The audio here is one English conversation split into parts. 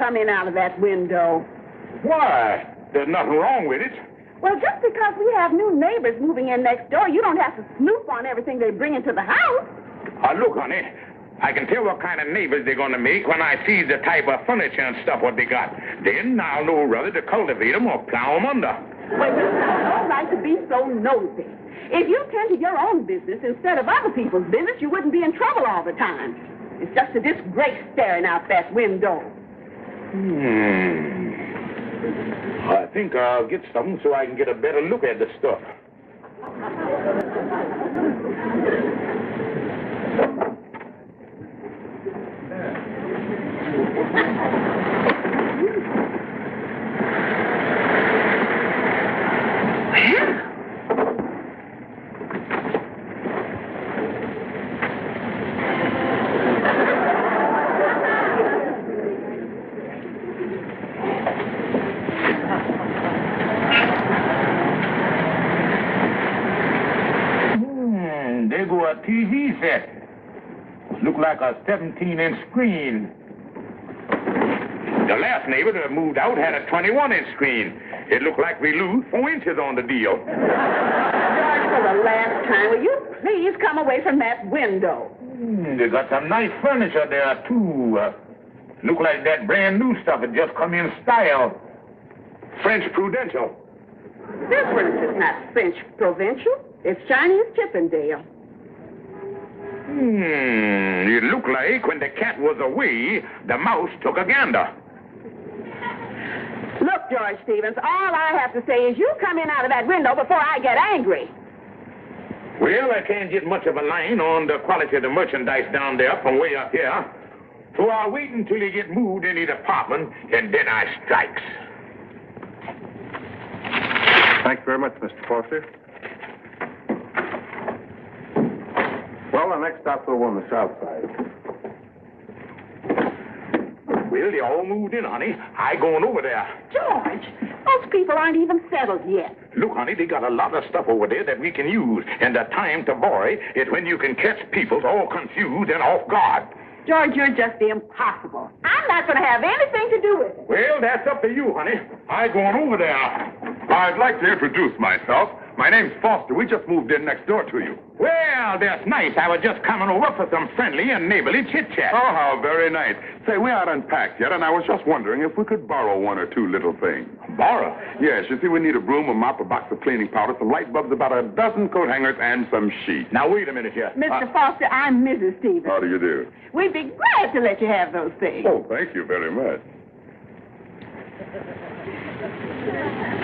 come in out of that window? Why? There's nothing wrong with it. Well, just because we have new neighbors moving in next door, you don't have to snoop on everything they bring into the house. Look, honey, I can tell what kind of neighbors they're going to make when I see the type of furniture and stuff what they got. Then I'll know whether to cultivate them or plow them under. Well, you have no right to be so nosy. If you tend to your own business instead of other people's business, you wouldn't be in trouble all the time. It's just a disgrace staring out that window. I think I'll get something so I can get a better look at the stuff. There go a TV set. Look like a 17-inch screen. The last neighbor that moved out had a 21-inch screen. It looked like we lose 4 inches on the deal. George, for the last time, will you please come away from that window? They got some nice furniture there, too. Look like that brand new stuff had just come in style. French Prudential. This furniture's not French Provincial. It's Chinese Chippendale. It looked like when the cat was away, the mouse took a gander. Look, George Stevens, all I have to say is you come in out of that window before I get angry. Well, I can't get much of a line on the quality of the merchandise down there from way up here. So I'll wait until you get moved in the department, and then I strikes. Thanks very much, Mr. Foster. Well, our next stop's over on the south side. Well, they all moved in, honey. I going over there. George, most people aren't even settled yet. Look, honey, they got a lot of stuff over there that we can use. And the time to borrow is when you can catch people all confused and off guard. George, you're just impossible. I'm not going to have anything to do with it. Well, that's up to you, honey. I going over there. I'd like to introduce myself. My name's Foster. We just moved in next door to you. Well, that's nice. I was just coming over for some friendly and neighborly chit-chat. Oh, how very nice. Say, we aren't unpacked yet, and I was just wondering if we could borrow one or two little things. Borrow? Yes, you see, we need a broom, a mop, a box of cleaning powder, some light bulbs, about a dozen coat hangers, and some sheets. Now, wait a minute here. Mr. Foster, I'm Mrs. Stevens. How do you do? We'd be glad to let you have those things. Oh, thank you very much.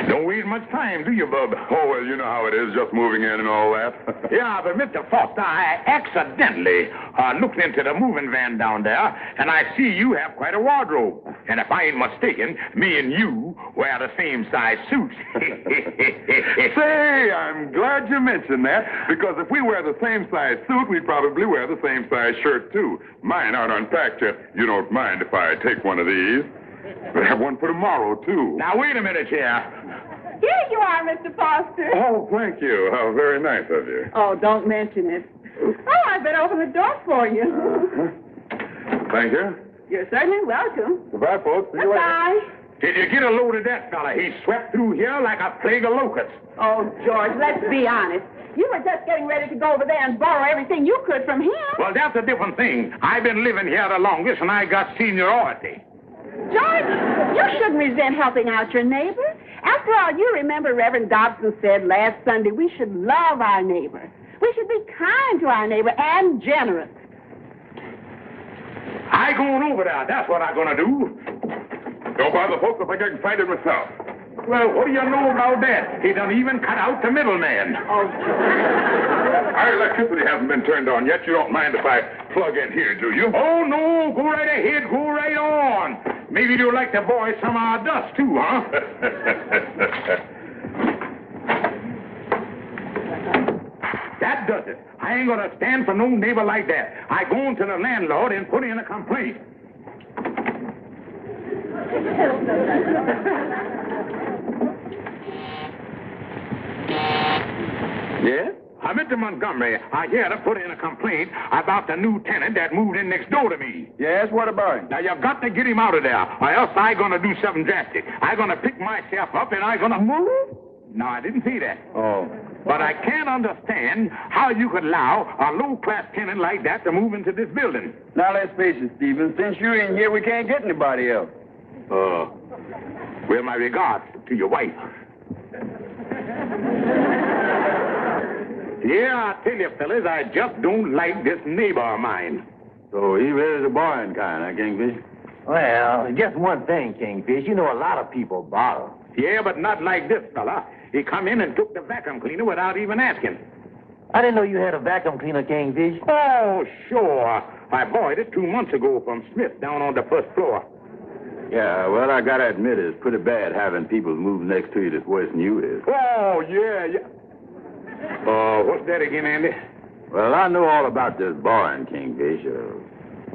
Don't waste much time, do you, bub? Oh, well, you know how it is, just moving in and all that. Yeah, but Mr. Foster, I accidentally looked into the moving van down there, and I see you have quite a wardrobe. And if I ain't mistaken, me and you wear the same size suits. Say, I'm glad you mentioned that, because if we wear the same size suit, we'd probably wear the same size shirt, too. Mine aren't unpacked yet. You don't mind if I take one of these? We'll have one for tomorrow, too. Now, wait a minute here. Here you are, Mr. Foster. Oh, thank you. How very nice of you. Oh, don't mention it. Oh, I better open the door for you. Thank you. You're certainly welcome. Goodbye, folks. See you later. Goodbye. Did you get a load of that fella? He swept through here like a plague of locusts. Oh, George, let's be honest. You were just getting ready to go over there and borrow everything you could from him. Well, that's a different thing. I've been living here the longest, and I got seniority. George, you shouldn't resent helping out your neighbor. After all, you remember Reverend Dobson said last Sunday we should love our neighbor. We should be kind to our neighbor and generous. I going over there. That's what I'm going to do. Don't bother, folks. I think I can find it myself. Well, what do you know about that? He done even cut out the middleman. Oh, Our electricity hasn't been turned on yet. You don't mind if I plug in here, do you? Oh, no. Go right ahead. Go right on. Maybe you'd like to borrow some of our dust, too, huh? That does it. I ain't going to stand for no neighbor like that. I go on to the landlord and put in a complaint. Yeah? I'm into Montgomery. I here to put in a complaint about the new tenant that moved in next door to me. Yes, what about him? Now, you've got to get him out of there, or else I'm going to do something drastic. I'm going to pick myself up, and I'm going to move? No, I didn't say that. Oh. But I can't understand how you could allow a low-class tenant like that to move into this building. Now, let's face it, Stephen. Since you're in here, we can't get anybody else. Well, my regards to your wife. Yeah, I tell you, fellas, I just don't like this neighbor of mine. So he really the borrowing kind, huh, Kingfish? Well, just one thing, Kingfish. You know a lot of people borrow. Yeah, but not like this fella. He come in and took the vacuum cleaner without even asking. I didn't know you had a vacuum cleaner, Kingfish. Oh, sure. I borrowed it 2 months ago from Smith down on the first floor. Yeah, well, I gotta admit it's pretty bad having people move next to you that's worse than you is. Oh, yeah. What's that again, Andy? Well, I know all about this borrowing, Kingfish.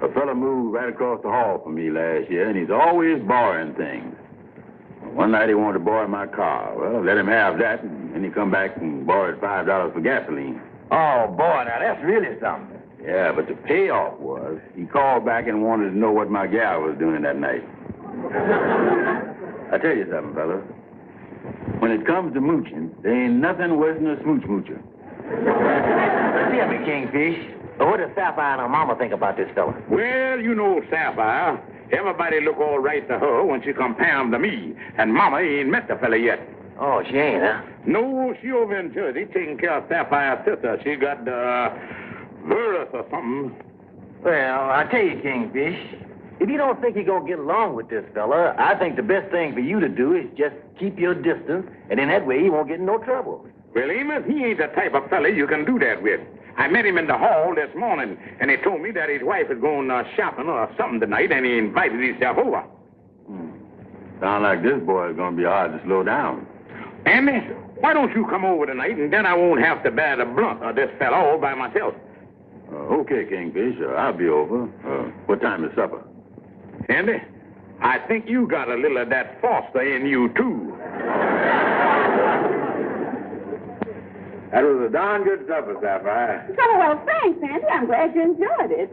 A fella moved right across the hall from me last year, and he's always borrowing things. One night he wanted to borrow my car. Well, let him have that, and then he come back and borrowed $5 for gasoline. Oh, boy, now that's really something. Yeah, but the payoff was he called back and wanted to know what my gal was doing that night. I tell you something, fella. When it comes to mooching, there ain't nothing worse than a smooch-moocher. Tell me, Kingfish, what does Sapphire and her mama think about this fella? Well, you know Sapphire. Everybody look all right to her when she compare him to me. And Mama ain't met the fella yet. Oh, she ain't, huh? No, she over in Jersey taking care of Sapphire's sister. She got, virus or something. Well, I tell you, Kingfish, if you don't think you're going to get along with this fella, I think the best thing for you to do is just keep your distance, and in that way he won't get in no trouble. Well, Amos, he ain't the type of fella you can do that with. I met him in the hall this morning, and he told me that his wife is going shopping or something tonight, and he invited himself over. Sound like this boy is going to be hard to slow down. Andy, why don't you come over tonight, and then I won't have to bear the brunt of this fella all by myself. Okay, Kingfish, I'll be over. What time is supper? Andy, I think you got a little of that Foster in you, too. That was a darn good supper, Sapphire. Oh, well, thanks, Andy. I'm glad you enjoyed it.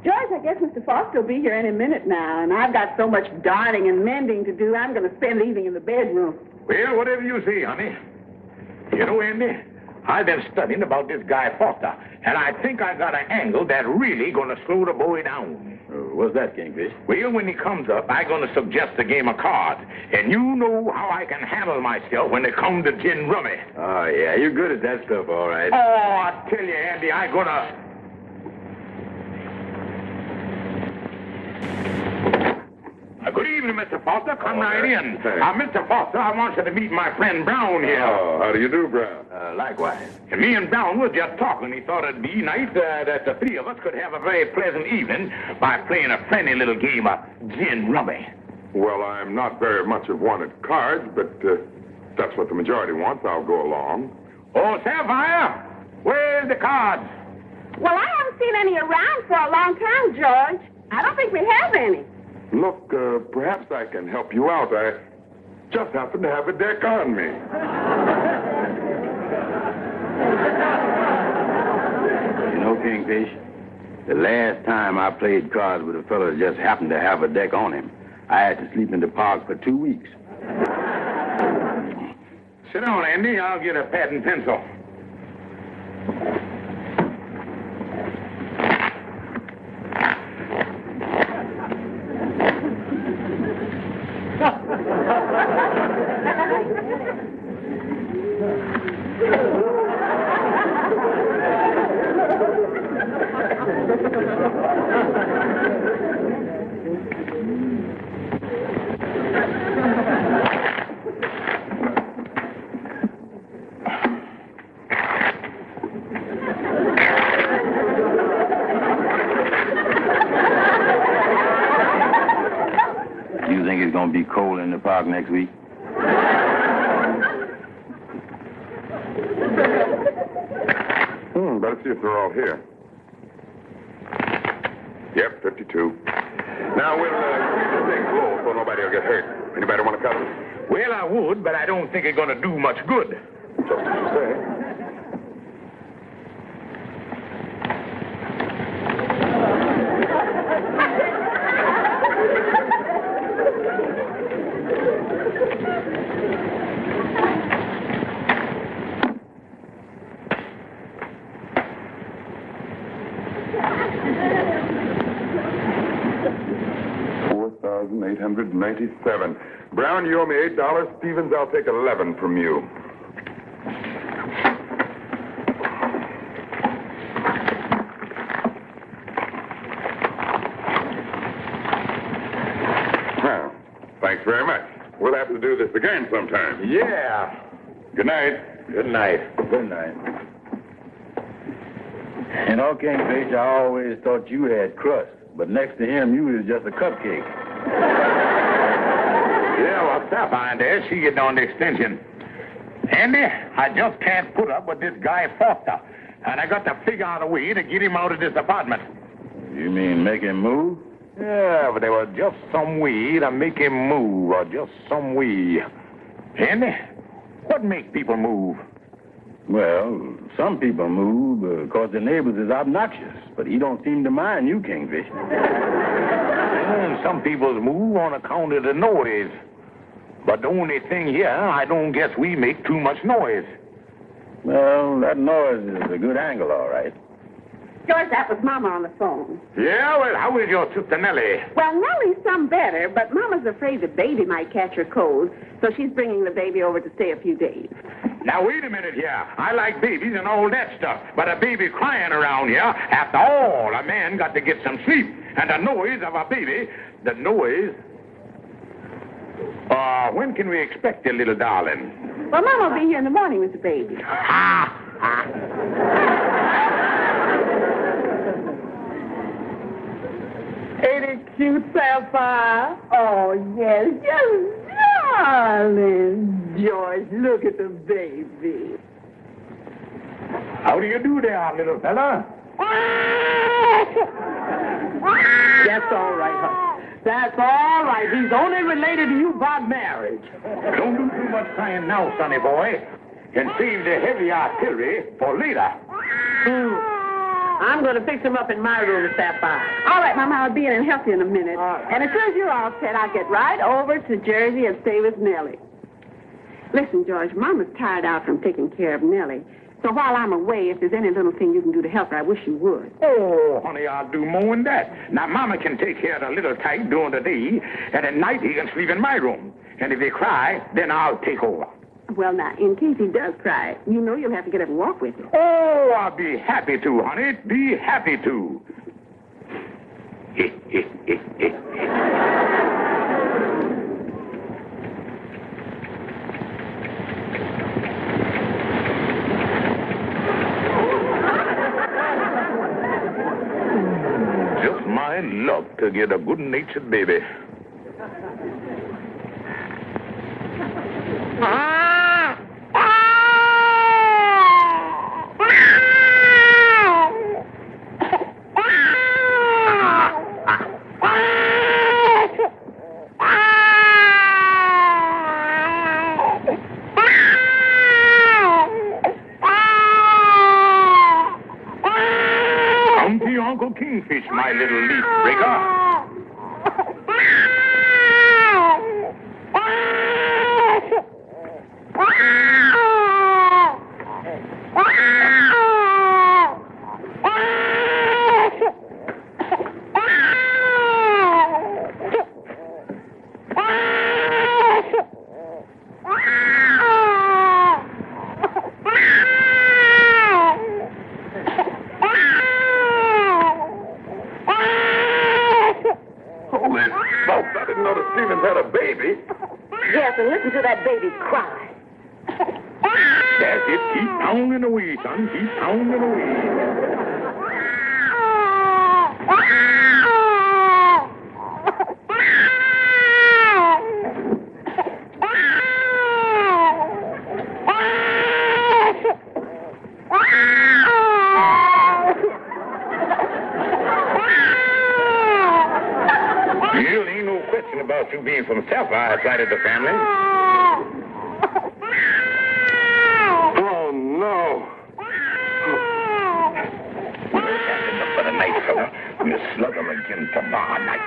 George, I guess Mr. Foster will be here any minute now, and I've got so much darning and mending to do, I'm going to spend the evening in the bedroom. Well, whatever you say, honey. You know, Andy, I've been studying about this guy Foster, and I think I got an angle that's really going to slow the boy down. What's that, Kingfish? Well, when he comes up, I'm going to suggest a game of cards, and you know how I can handle myself when it comes to gin rummy. Oh, yeah, you're good at that stuff, all right. Oh, I tell you, Andy, I'm going to... Good evening, Mr. Foster. Come right in. Mr. Foster, I want you to meet my friend Brown here. Oh, how do you do, Brown? Likewise. And me and Brown was just talking. He thought it'd be nice that the three of us could have a very pleasant evening by playing a friendly little game of gin rummy. Well, I'm not very much of one at cards, but that's what the majority wants. I'll go along. Oh, Sapphire, where's the cards? Well, I haven't seen any around for a long time, George. I don't think we have any. Look, perhaps I can help you out. I just happen to have a deck on me. You know, Kingfish, the last time I played cards with a fellow that just happened to have a deck on him, I had to sleep in the park for 2 weeks. Sit down, Andy. I'll get a pad and pencil. You think it's going to be cold in the park next week? Better see if they're all here. Yep, 52. Now, we'll keep the thing low so nobody will get hurt. Anybody want to cut them? Well, I would, but I don't think it's going to do much good. Just as you say. $197. Brown, you owe me $8. Stevens, I'll take 11 from you. Well, thanks very much. We'll have to do this again sometime. Yeah. Good night. Good night. Good night. You know, Kingfish, I always thought you had crust, but next to him, you was just a cupcake. Yeah, well, Sapphire there, she get on the extension. Andy, I just can't put up with this guy Foster, and I got to figure out a way to get him out of this apartment. You mean make him move? Yeah, but there was just some way to make him move, or just some way. Andy, what makes people move? Well, some people move because their neighbors is obnoxious, but he don't seem to mind you, Kingfish. And some people move on account of the noise. But the only thing here, I don't guess we make too much noise. Well, that noise is a good angle, all right. George, that was Mama on the phone. Yeah, well, how is your sister Nellie? Well, Nellie's some better, but Mama's afraid the baby might catch her cold, so she's bringing the baby over to stay a few days. Now, wait a minute here. I like babies and all that stuff, but a baby crying around here, after all, a man got to get some sleep. And the noise of a baby, the noise... when can we expect it, little darling? Well, Mama will be here in the morning with the baby. Ain't it cute, Sapphire? Oh, yes, yes, darling. George, look at the baby. How do you do there, little fella? That's all right, honey. That's all right. He's only related to you by marriage. Don't do too much crying now, sonny boy. And save the heavy artillery for later. I'm going to fix him up in my room, Sapphire. All right, Mama, I'll be in and help you in a minute. All right. And as soon as you're all set, I'll get right over to Jersey and stay with Nellie. Listen, George, Mama's tired out from taking care of Nellie. So while I'm away, if there's any little thing you can do to help her, I wish you would. Oh, honey, I'll do more than that. Now, Mama can take care of the little tyke during the day, and at night he can sleep in my room. And if he cry, then I'll take over. Well, now, in case he does cry, you know you'll have to get up and walk with him. Oh, I'll be happy to, honey. Be happy to. Just my luck to get a good-natured baby. Come to your Uncle Kingfish, my little leaf breaker. I didn't know that Stevens had a baby. Yes, and listen to that baby cry. That's it. Keep pounding away, son. Keep pounding away. Well, ain't no question about you being from Sapphire side of the family. Oh, no. That's enough for the night, fella. We'll slug 'em again tomorrow night.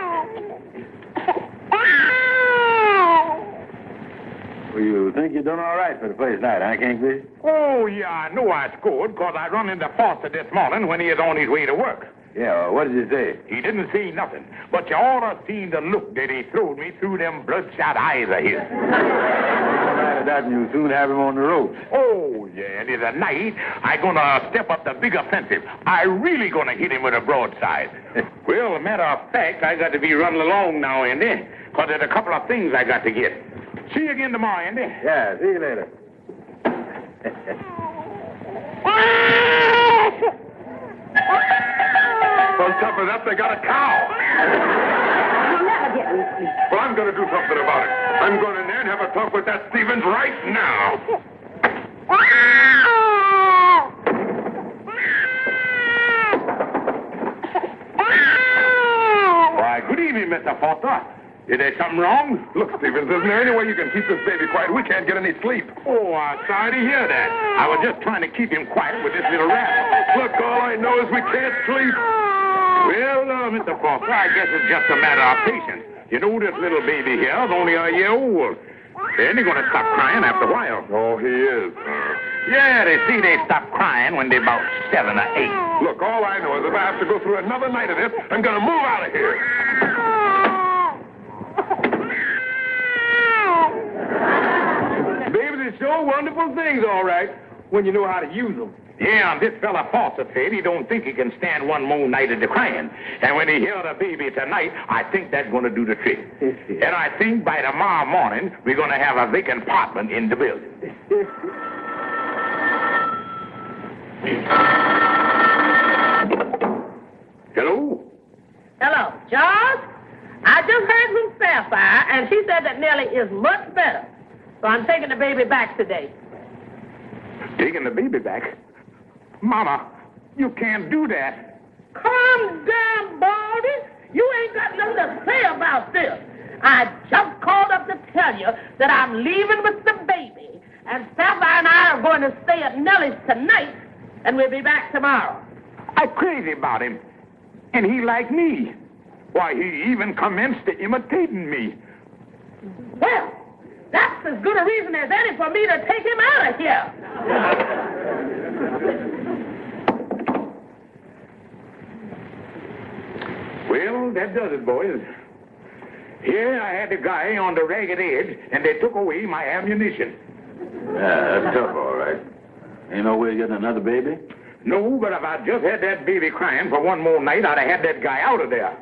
Well, you think you're doing all right for the first night, huh, Kingfish? Oh, yeah, I know I scored because I run into Foster this morning when he is on his way to work. Yeah, what did he say? He didn't say nothing, but you ought to seen the look that he throwed me through them bloodshot eyes of his. After that, and you'll soon have him on the ropes. Oh, yeah, and tonight, I'm gonna step up the big offensive. I really gonna hit him with a broadside. Well, as a matter of fact, I got to be running along now, Andy, because there's a couple of things I got to get. See you again tomorrow, Andy. Yeah, see you later. On top of that, they got a cow. You'll never get me sleep. Well, I'm going to do something about it. I'm going in there and have a talk with that Stevens right now. Why, good evening, Mr. Foster. Is there something wrong? Look, Stevens, isn't there any way you can keep this baby quiet? We can't get any sleep. Oh, I'm sorry to hear that. I was just trying to keep him quiet with this little rat. Look, all I know is we can't sleep. Well, Mr. Foster, I guess it's just a matter of patience. You know, this little baby here is only a year old. Then they're going to stop crying after a while. Oh, he is. Yeah, they see they stop crying when they're about 7 or 8. Look, all I know is if I have to go through another night of this, I'm going to move out of here. Babies are sure wonderful things, all right, when you know how to use them. Yeah, and this fella Foster said he don't think he can stand one more night of the crying. And when he hear the baby tonight, I think that's going to do the trick. And I think by tomorrow morning, we're going to have a vacant apartment in the building. Hello? Hello, George. I just heard from Sapphire, and she said that Nellie is much better. So I'm taking the baby back today. Taking the baby back? Mama, you can't do that. Calm down, Baldy. You ain't got nothing to say about this. I just called up to tell you that I'm leaving with the baby, and Sapphire and I are going to stay at Nellie's tonight, and we'll be back tomorrow. I'm crazy about him. And he like me. Why, he even commenced to imitating me. Well, that's as good a reason as any for me to take him out of here. Well, that does it, boys. Here I had the guy on the ragged edge, and they took away my ammunition. Yeah, that's tough, all right. Ain't no way of getting another baby? No, but if I just had that baby crying for one more night, I'd have had that guy out of there.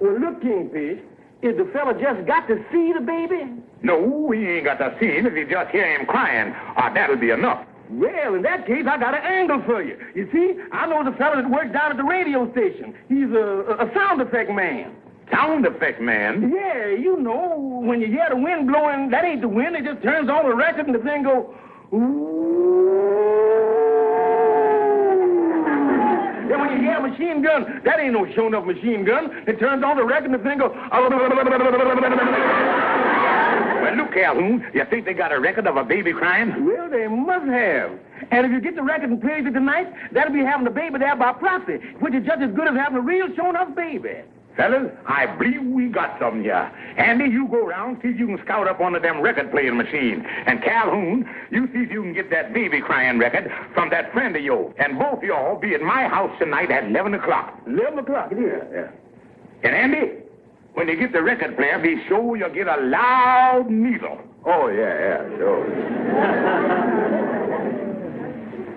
Well, look, Kingfish, is the fella just got to see the baby? No, he ain't got to see him if you just hear him crying. That'll be enough. Well, in that case, I got an angle for you. You see, I know the fella that works down at the radio station. He's a sound effect man. Sound effect man? Yeah, you know, when you hear the wind blowing, that ain't the wind. It just turns on the record and the thing goes, ooh. Then when you hear a machine gun, that ain't no show enough machine gun. It turns on the record and the thing goes, Well, look, Calhoun, you think they got a record of a baby crying? well, they must have. And if you get the record and plays it tonight, that'll be having the baby there by proxy, which is just as good as having a real show-enough baby. Fellas, I believe we got something here. Andy, you go around, see if you can scout up one of them record-playing machines. And Calhoun, you see if you can get that baby crying record from that friend of yours. And both of y'all be at my house tonight at 11 o'clock. 11 o'clock, yeah. And Andy, when you get the record player, be sure you get a loud needle. Oh, yeah, sure.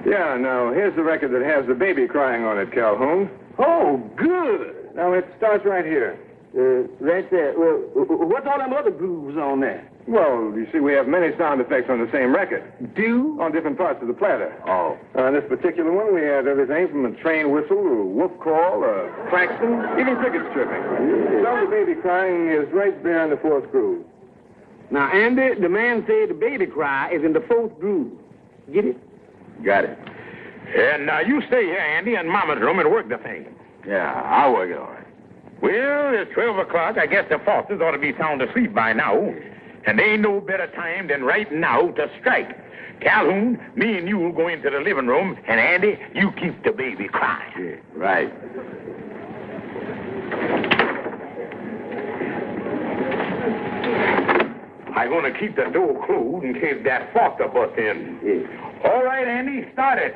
Yeah, now, here's the record that has the baby crying on it, Calhoun. Oh, good. Now, it starts right here. Right there. Well, what's all them other grooves on there? Well, you see, we have many sound effects on the same record. Do? On different parts of the platter. Oh. On this particular one, we have everything from a train whistle, a wolf call, a klaxon, even crickets chirping. So the baby crying is right there in the fourth groove. Now, Andy, the man said the baby cry is in the fourth groove. Get it? Got it. And you stay here, Andy, in Mama's room and work the thing. Yeah, I'll work it all right. Well, it's 12 o'clock. I guess the Fosters ought to be sound asleep by now. And there ain't no better time than right now to strike. Calhoun, me and you will go into the living room, and Andy, you keep the baby crying. Yeah, right. I'm going to keep the door closed in case that Foster busts in. Yeah. All right, Andy, start it.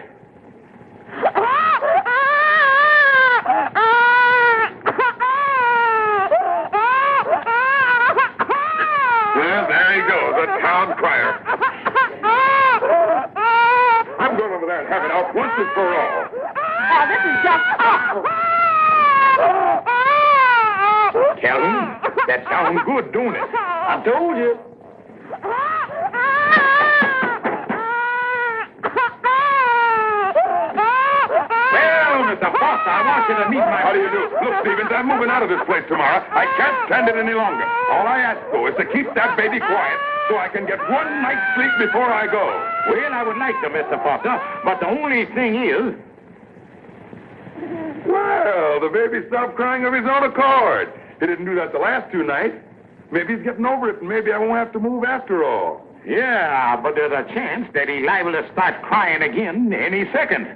and have it out once and for all. Oh, this is just awful. Calhoun, that sounds good, don't it? I told you. Well, Mr. Foster, I want you to meet my... How do you do? Look, Stevens, I'm moving out of this place tomorrow. I can't stand it any longer. All I ask, though, is to keep that baby quiet so I can get one night's sleep before I go. Well, I would like to, Mr. Foster, but the only thing is... Well, the baby stopped crying of his own accord. He didn't do that the last 2 nights. Maybe he's getting over it, and maybe I won't have to move after all. Yeah, but there's a chance that he's liable to start crying again any second.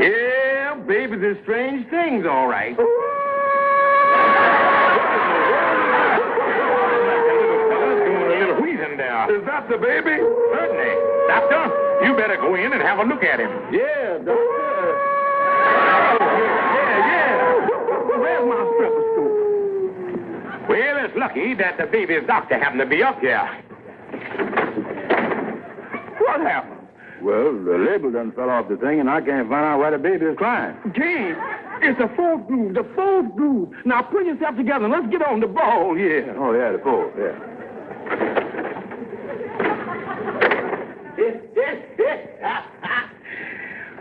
Yeah, babies are strange things, all right. Doing a little wheezing there. Is that the baby? Certainly. Doctor, you better go in and have a look at him. Yeah, doctor. Yeah. Where's my stethoscope? Well, it's lucky that the baby's doctor happened to be up here. What happened? Well, the label done fell off the thing, and I can't find out why the baby is crying. King, it's the fourth groove, the fourth groove. Now pull yourself together and let's get on the ball here. Oh, yeah, the fourth, yeah.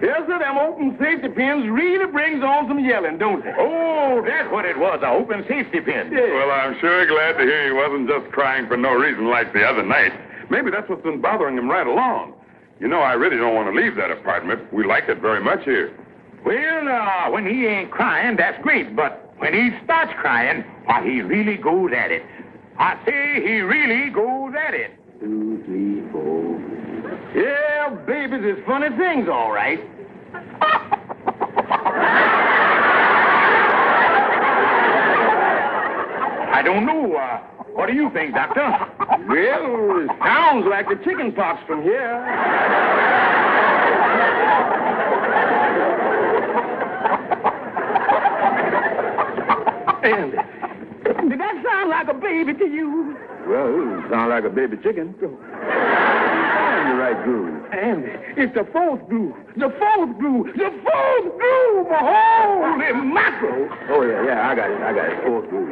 Yes, sir, them open safety pins really brings on some yelling, don't they? Oh, that's what it was, a open safety pin. Yeah. Well, I'm sure glad to hear he wasn't just crying for no reason like the other night. Maybe that's what's been bothering him right along. You know, I really don't want to leave that apartment. We like it very much here. Well, when he ain't crying, that's great. But when he starts crying, why, he really goes at it. I say he really goes at it. 2, 3, 4. Yeah, babies is funny things, all right. I don't know. What do you think, Doctor? Well, it sounds like the chicken pox from here. Andy, did that sound like a baby to you? Well, it sounds like a baby chicken. You're in the right groove. Andy, it's the fourth groove. The fourth groove. The fourth groove. Holy mackerel. Oh, yeah, I got it. Fourth groove.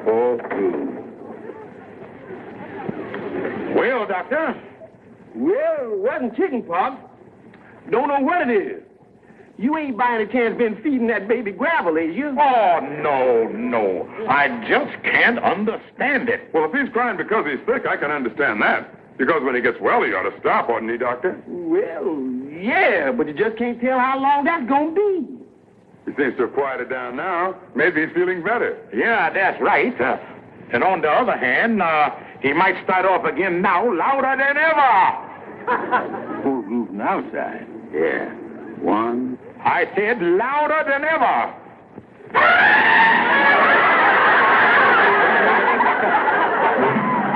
Fourth groove. Well, Doctor? Well, it wasn't chicken pox. Don't know what it is. You ain't by any chance been feeding that baby gravel, is you? Oh, no. I just can't understand it. Well, if he's crying because he's sick, I can understand that. Because when he gets well, he ought to stop, oughtn't he, Doctor? Well, yeah, but you just can't tell how long that's going to be. He seems to have quieted down now. Maybe he's feeling better. Yeah, that's right. And on the other hand, he might start off again now louder than ever. Full groove from the outside. Yeah. 1. I said louder than ever.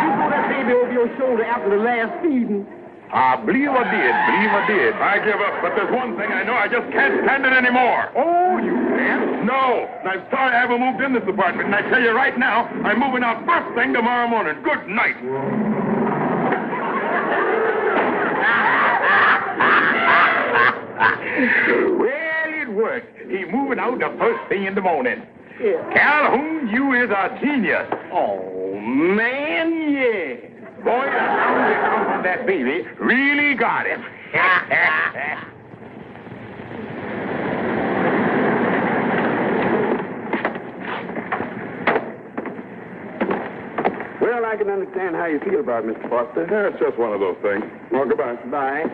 You threw that baby over your shoulder after the last feeding. I believe I did. I give up, but there's one thing I know. I just can't stand it anymore. Oh, you can't? No. I'm sorry I ever moved in this apartment, and I tell you right now, I'm moving out first thing tomorrow morning. Good night. Well, it worked. He moving out the first thing in the morning. Yeah. Calhoun, you is a genius. Oh, man, yeah. Boy, the sound that come from that baby really got him. Well, I can understand how you feel about it, Mr. Foster. Yeah, it's just one of those things. Well, goodbye. Bye.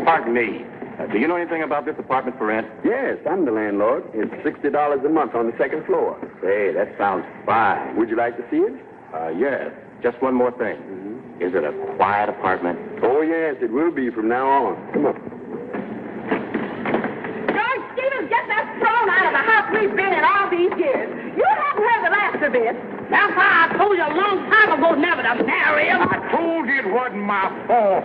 Pardon me. Do you know anything about this apartment for rent? Yes, I'm the landlord. It's $60 a month on the second floor. Hey, that sounds fine. Would you like to see it? Yes. Just one more thing. Is it a quiet apartment? Oh, yes, it will be from now on. Come on. George Stevens, get that throne out of the house we've been in all these years. You haven't heard the last of it. That's why I told you a long time ago never to marry him. I told you it wasn't my fault.